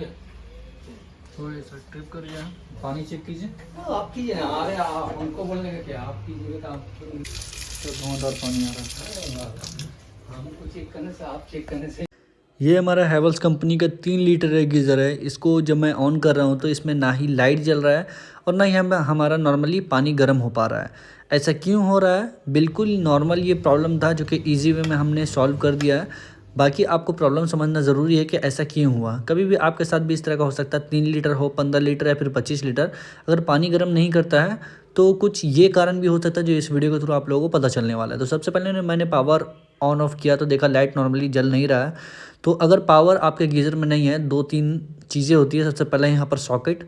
थोड़ी सा ट्रिप करिए, पानी चेक कीजिए। आप कीजिए ना, अरे आप उनको बोलने का क्या, आप कीजिएगा तो आप तो धुआंधार पानी आ रहा है। हमको चेक करने से, आप चेक करने से। ये हमारा हैवेल्स कंपनी का 3 लीटर का गीज़र है। इसको जब मैं ऑन कर रहा हूँ तो इसमें ना ही लाइट जल रहा है और ना ही हमारा नॉर्मली पानी गर्म हो पा रहा है। ऐसा क्यों हो रहा है? बिल्कुल नॉर्मल ये प्रॉब्लम था जो कि इजी वे में हमने सॉल्व कर दिया है। बाकी आपको प्रॉब्लम समझना ज़रूरी है कि ऐसा क्यों हुआ। कभी भी आपके साथ भी इस तरह का हो सकता है, 3 लीटर हो, 15 लीटर या फिर 25 लीटर, अगर पानी गर्म नहीं करता है तो कुछ ये कारण भी हो सकता है जो इस वीडियो के थ्रू आप लोगों को पता चलने वाला है। तो सबसे पहले मैंने पावर ऑन ऑफ किया तो देखा लाइट नॉर्मली जल नहीं रहा है। तो अगर पावर आपके गीज़र में नहीं है, 2-3 चीज़ें होती है। सबसे पहले यहाँ पर सॉकेट,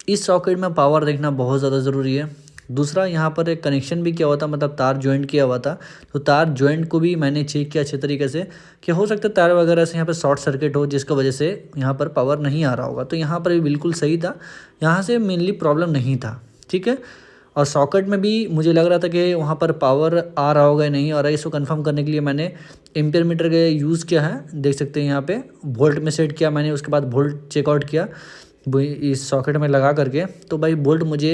इस सॉकेट में पावर देखना बहुत ज़्यादा ज़रूरी है। दूसरा यहाँ पर एक कनेक्शन भी किया हुआ था, मतलब तार जॉइंट किया हुआ था, तो तार जॉइंट को भी मैंने चेक किया अच्छे तरीके से कि हो सकता है तार वगैरह से यहाँ पर शॉर्ट सर्किट हो जिसकी वजह से यहाँ पर पावर नहीं आ रहा होगा। तो यहाँ पर भी बिल्कुल सही था, यहाँ से मेनली प्रॉब्लम नहीं था, ठीक है। और सॉकेट में भी मुझे लग रहा था कि वहाँ पर पावर आ रहा होगा नहीं आ रहा है। इसको कंफर्म करने के लिए मैंने एम्पियर मीटर का यूज़ किया है, देख सकते हैं यहाँ पे वोल्ट में सेट किया मैंने। उसके बाद वोल्ट चेकआउट किया इस सॉकेट में लगा करके, तो भाई वोल्ट मुझे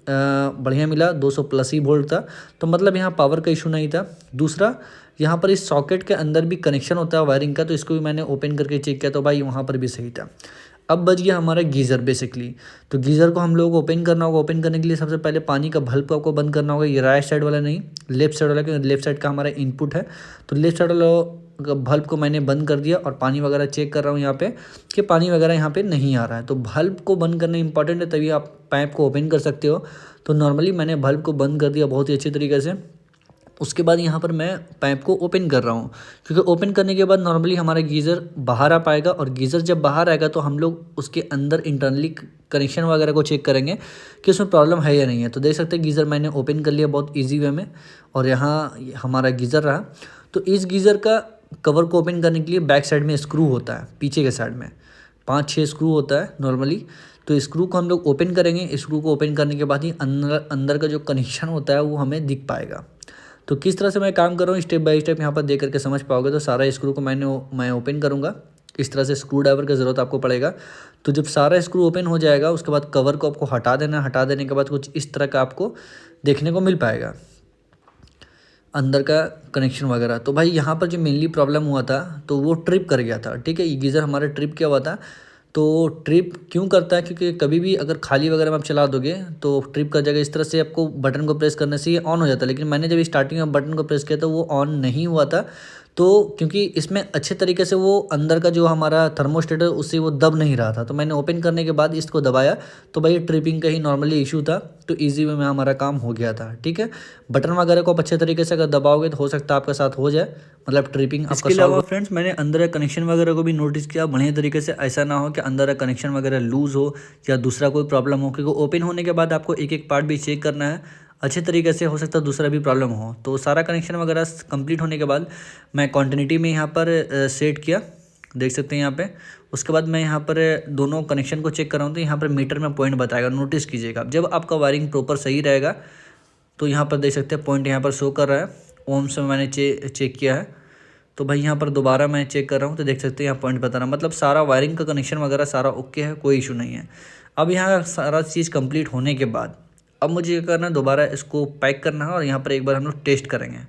बढ़िया मिला, 200 प्लस ही वोल्ट था, तो मतलब यहाँ पावर का इशू नहीं था। दूसरा यहाँ पर इस सॉकेट के अंदर भी कनेक्शन होता है वायरिंग का, तो इसको भी मैंने ओपन करके चेक किया, तो भाई वहाँ पर भी सही था। अब बच गया हमारा गीज़र बेसिकली। तो गीज़र को हम लोग को ओपन करना होगा। ओपन करने के लिए सबसे पहले पानी का बल्ब को आपको बंद करना होगा। ये राइट साइड वाला नहीं, लेफ्ट साइड वाला, क्योंकि लेफ्ट साइड का हमारा इनपुट है। तो लेफ्ट साइड वाला बल्ब को मैंने बंद कर दिया और पानी वगैरह चेक कर रहा हूँ यहाँ पे कि पानी वगैरह यहाँ पे नहीं आ रहा है। तो बल्ब को बंद करना इंपॉर्टेंट है, तभी आप पाइप को ओपन कर सकते हो। तो नॉर्मली मैंने बल्ब को बंद कर दिया बहुत ही अच्छी तरीके से। उसके बाद यहाँ पर मैं पाइप को ओपन कर रहा हूँ, क्योंकि ओपन करने के बाद नॉर्मली हमारा गीज़र बाहर आ पाएगा, और गीज़र जब बाहर आएगा तो हम लोग उसके अंदर इंटरनली कनेक्शन वगैरह को चेक करेंगे कि उसमें प्रॉब्लम है या नहीं है। तो देख सकते हैं गीज़र मैंने ओपन कर लिया बहुत ईजी वे में, और यहाँ हमारा गीज़र रहा। तो इस गीज़र का कवर को ओपन करने के लिए बैक साइड में स्क्रू होता है, पीछे के साइड में 5-6 स्क्रू होता है नॉर्मली। तो स्क्रू को हम लोग ओपन करेंगे। स्क्रू को ओपन करने के बाद ही अंदर का जो कनेक्शन होता है वो हमें दिख पाएगा। तो किस तरह से मैं काम कर रहा हूँ स्टेप बाय स्टेप यहाँ पर देख करके समझ पाओगे। तो सारा स्क्रू को मैं ओपन करूँगा। इस तरह से स्क्रू ड्राइवर की ज़रूरत आपको पड़ेगा। तो जब सारा स्क्रू ओपन हो जाएगा उसके बाद कवर को आपको हटा देना। हटा देने के बाद कुछ इस तरह का आपको देखने को मिल पाएगा अंदर का कनेक्शन वगैरह। तो भाई यहाँ पर जो मेनली प्रॉब्लम हुआ था तो वो ट्रिप कर गया था, ठीक है। ये गीज़र हमारा ट्रिप किया हुआ था। तो ट्रिप क्यों करता है? क्योंकि कभी भी अगर खाली वगैरह में आप चला दोगे तो ट्रिप कर जाएगा। इस तरह से आपको बटन को प्रेस करने से ये ऑन हो जाता है, लेकिन मैंने जब स्टार्टिंग में बटन को प्रेस किया तो वो ऑन नहीं हुआ था। तो क्योंकि इसमें अच्छे तरीके से वो अंदर का जो हमारा थर्मोस्टेट है उससे वो दब नहीं रहा था, तो मैंने ओपन करने के बाद इसको दबाया तो भाई ट्रिपिंग का ही नॉर्मली इशू था। तो ईजी वे में हमारा काम हो गया था, ठीक है। बटन वगैरह को आप अच्छे तरीके से अगर दबाओगे तो हो सकता है आपके साथ हो जाए, मतलब ट्रिपिंग। इसके अलावा फ्रेंड्स मैंने अंदर का कनेक्शन वगैरह को भी नोटिस किया बढ़िया तरीके से। ऐसा ना हो कि अंदर का कनेक्शन वगैरह लूज़ हो या दूसरा कोई प्रॉब्लम हो, क्योंकि ओपन होने के बाद आपको एक एक पार्ट भी चेक करना है अच्छे तरीके से। हो सकता है दूसरा भी प्रॉब्लम हो। तो सारा कनेक्शन वगैरह कंप्लीट होने के बाद मैं क्वांटिटी में यहाँ पर सेट किया, देख सकते हैं यहाँ पे। उसके बाद मैं यहाँ पर दोनों कनेक्शन को चेक कर रहा हूँ, तो यहाँ पर मीटर में पॉइंट बताएगा। नोटिस कीजिएगा जब आपका वायरिंग प्रॉपर सही रहेगा तो यहाँ पर देख सकते हैं पॉइंट यहाँ पर शो कर रहा है। ओम से मैंने चेक किया है। तो भाई यहाँ पर दोबारा मैं चेक कर रहा हूँ तो देख सकते हैं यहाँ पॉइंट बता रहा, मतलब सारा वायरिंग का कनेक्शन वगैरह सारा ओके है, कोई इशू नहीं है। अब यहाँ सारा चीज़ कंप्लीट होने के बाद अब मुझे क्या करना है, दोबारा इसको पैक करना है और यहाँ पर एक बार हम लोग टेस्ट करेंगे।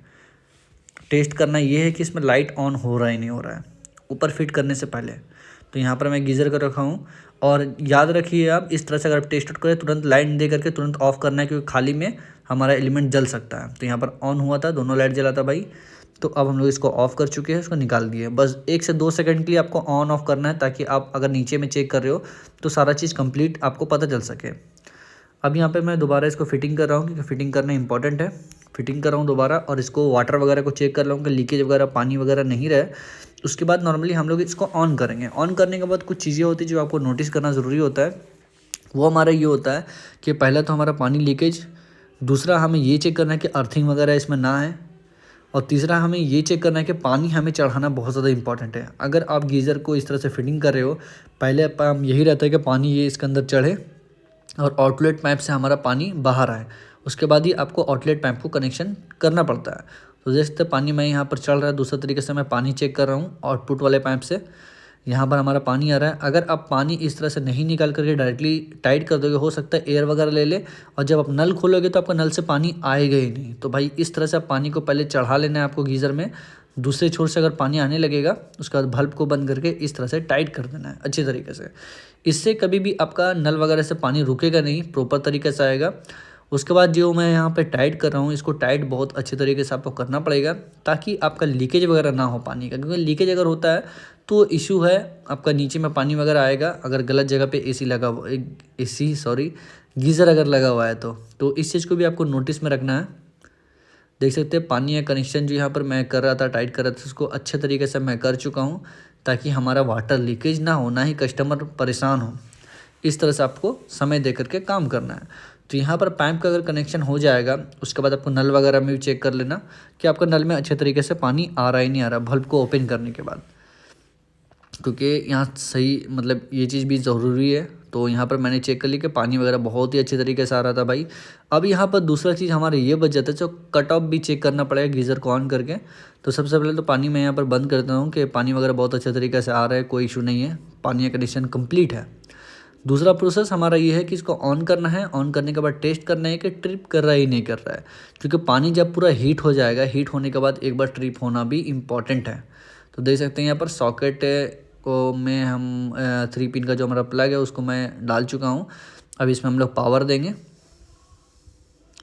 टेस्ट करना ये है कि इसमें लाइट ऑन हो रहा है नहीं हो रहा है ऊपर फिट करने से पहले। तो यहाँ पर मैं गीज़र कर रखा हूँ, और याद रखिए आप इस तरह से अगर आप टेस्ट आउट करें तुरंत लाइट दे करके तुरंत ऑफ करना है, क्योंकि खाली में हमारा एलिमेंट जल सकता है। तो यहाँ पर ऑन हुआ था, दोनों लाइट जला था भाई। तो अब हम लोग इसको ऑफ़ कर चुके हैं, इसको निकाल दिए। बस 1 से 2 सेकंड के लिए आपको ऑन ऑफ करना है, ताकि आप अगर नीचे में चेक कर रहे हो तो सारा चीज़ कंप्लीट आपको पता चल सके। अब यहाँ पे मैं दोबारा इसको फिटिंग कर रहा हूँ, क्योंकि फिटिंग करना इंपॉर्टेंट है। फिटिंग कर रहा हूँ दोबारा, और इसको वाटर वगैरह को चेक कर रहा हूँ कि लीकेज वगैरह पानी वगैरह नहीं रहे। उसके बाद नॉर्मली हम लोग इसको ऑन करेंगे। ऑन करने के बाद कुछ चीज़ें होती है जो आपको नोटिस करना ज़रूरी होता है। वो हमारा ये होता है कि पहला तो हमारा पानी लीकेज, दूसरा हमें ये चेक करना है कि अर्थिंग वगैरह इसमें ना है, और तीसरा हमें ये चेक करना है कि पानी हमें चढ़ाना बहुत ज़्यादा इंपॉर्टेंट है। अगर आप गीज़र को इस तरह से फिटिंग कर रहे हो, पहले काम यही रहता है कि पानी ये इसके अंदर चढ़े और आउटलेट पाइप से हमारा पानी बाहर आए। उसके बाद ही आपको आउटलेट पाइप को कनेक्शन करना पड़ता है। तो जैसे पानी मैं यहाँ पर चल रहा है, दूसरे तरीके से मैं पानी चेक कर रहा हूँ आउटपुट वाले पाइप से। यहाँ पर हमारा पानी आ रहा है। अगर आप पानी इस तरह से नहीं निकाल करके डायरेक्टली टाइट कर दोगे, हो सकता है एयर वगैरह ले ले और जब आप नल खोलोगे तो आपका नल से पानी आएगा ही नहीं। तो भाई इस तरह से आप पानी को पहले चढ़ा लेना है आपको गीज़र में, दूसरे छोर से अगर पानी आने लगेगा उसके बाद बल्ब को बंद करके इस तरह से टाइट कर देना है अच्छे तरीके से। इससे कभी भी आपका नल वगैरह से पानी रुकेगा नहीं, प्रॉपर तरीके से आएगा। उसके बाद जो मैं यहाँ पे टाइट कर रहा हूँ, इसको टाइट बहुत अच्छे तरीके से आपको करना पड़ेगा ताकि आपका लीकेज वगैरह ना हो पानी का, क्योंकि लीकेज अगर होता है तो इशू है, आपका नीचे में पानी वगैरह आएगा अगर गलत जगह पे गीज़र अगर लगा हुआ है तो इस चीज़ को भी आपको नोटिस में रखना है। देख सकते हैं पानी का कनेक्शन जो यहाँ पर मैं कर रहा था, टाइट कर रहा था, उसको अच्छे तरीके से मैं कर चुका हूँ ताकि हमारा वाटर लीकेज ना हो, ना ही कस्टमर परेशान हो। इस तरह से आपको समय दे करके काम करना है। तो यहाँ पर पाइप का अगर कनेक्शन हो जाएगा उसके बाद आपको नल वगैरह में भी चेक कर लेना कि आपका नल में अच्छे तरीके से पानी आ रहा है नहीं आ रहा, बल्ब को ओपन करने के बाद, क्योंकि यहाँ सही मतलब ये चीज़ भी ज़रूरी है। तो यहाँ पर मैंने चेक कर ली कि पानी वगैरह बहुत ही अच्छे तरीके से आ रहा था भाई। अब यहाँ पर दूसरा चीज़ हमारे ये बच जाता है, जो कट ऑफ भी चेक करना पड़ेगा गीज़र को ऑन करके। तो सबसे पहले तो पानी मैं यहाँ पर बंद करता हूँ कि पानी वगैरह बहुत अच्छे तरीके से आ रहा है, कोई इशू नहीं है, पानी का कनेक्शन कंप्लीट है। दूसरा प्रोसेस हमारा ये है कि इसको ऑन करना है, ऑन करने के बाद टेस्ट करना है कि ट्रिप कर रहा है ही नहीं कर रहा है, क्योंकि पानी जब पूरा हीट हो जाएगा, हीट होने के बाद एक बार ट्रिप होना भी इम्पॉर्टेंट है। तो देख सकते हैं यहाँ पर सॉकेट को में हम 3 पिन का जो हमारा प्लग है उसको मैं डाल चुका हूँ। अब इसमें हम लोग पावर देंगे,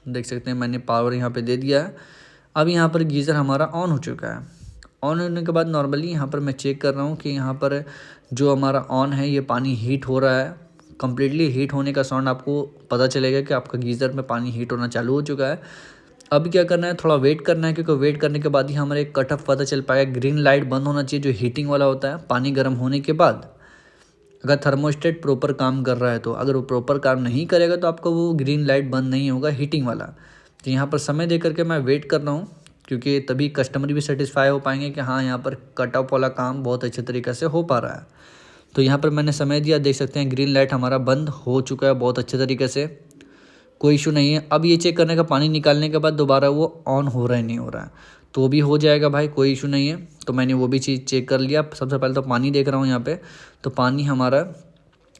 देख सकते हैं मैंने पावर यहाँ पे दे दिया है। अब यहाँ पर गीज़र हमारा ऑन हो चुका है। ऑन होने के बाद नॉर्मली यहाँ पर मैं चेक कर रहा हूँ कि यहाँ पर जो हमारा ऑन है ये पानी हीट हो रहा है। कम्प्लीटली हीट होने का साउंड आपको पता चलेगा कि आपका गीज़र में पानी हीट होना चालू हो चुका है। अब क्या करना है, थोड़ा वेट करना है, क्योंकि वेट करने के बाद ही हमारे एक कट ऑफ पता चल पाएगा। ग्रीन लाइट बंद होना चाहिए जो हीटिंग वाला होता है पानी गर्म होने के बाद, अगर थर्मोस्टेट प्रॉपर काम कर रहा है तो। अगर वो प्रॉपर काम नहीं करेगा तो आपको वो ग्रीन लाइट बंद नहीं होगा हीटिंग वाला। तो यहाँ पर समय दे करके मैं वेट कर रहा हूँ, क्योंकि तभी कस्टमर भी सेटिस्फाई हो पाएंगे कि हाँ यहाँ पर कट ऑफ वाला काम बहुत अच्छे तरीके से हो पा रहा है। तो यहाँ पर मैंने समय दिया, देख सकते हैं ग्रीन लाइट हमारा बंद हो चुका है बहुत अच्छे तरीके से, कोई इशू नहीं है। अब ये चेक करने का पानी निकालने के बाद दोबारा वो ऑन हो रहा है नहीं हो रहा है, तो भी हो जाएगा भाई, कोई इशू नहीं है। तो मैंने वो भी चीज़ चेक कर लिया। सबसे पहले तो पानी देख रहा हूँ यहाँ पे, तो पानी हमारा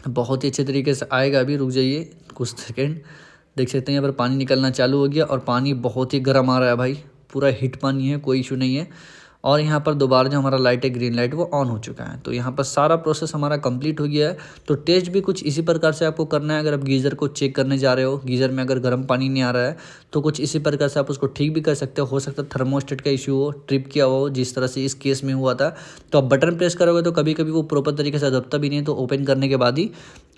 बहुत ही अच्छे तरीके से आएगा। अभी रुक जाइए कुछ सेकेंड, देख सकते हैं यहाँ पर पानी निकलना चालू हो गया और पानी बहुत ही गर्म आ रहा है भाई, पूरा हीट पानी है, कोई इशू नहीं है। और यहाँ पर दोबारा जो हमारा लाइट है ग्रीन लाइट वो ऑन हो चुका है। तो यहाँ पर सारा प्रोसेस हमारा कंप्लीट हो गया है। तो टेस्ट भी कुछ इसी प्रकार से आपको करना है। अगर आप गीज़र को चेक करने जा रहे हो, गीज़र में अगर गर्म पानी नहीं आ रहा है तो कुछ इसी प्रकार से आप उसको ठीक भी कर सकते हो सकता है थर्मोस्टेट का इशू हो, ट्रिप किया हो, जिस तरह से इस केस में हुआ था। तो आप बटन प्रेस करोगे तो कभी कभी वो प्रॉपर तरीके से दबता भी नहीं है, तो ओपन करने के बाद ही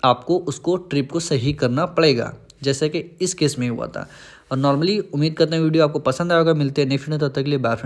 आपको उसको ट्रिप को सही करना पड़ेगा, जैसे कि इस केस में हुआ था। और नॉर्मली उम्मीद करते हैं वीडियो आपको पसंद आएगा। मिलते हैं नेक्स्ट वीडियो, तब तक के लिए बाय फ्रेंड।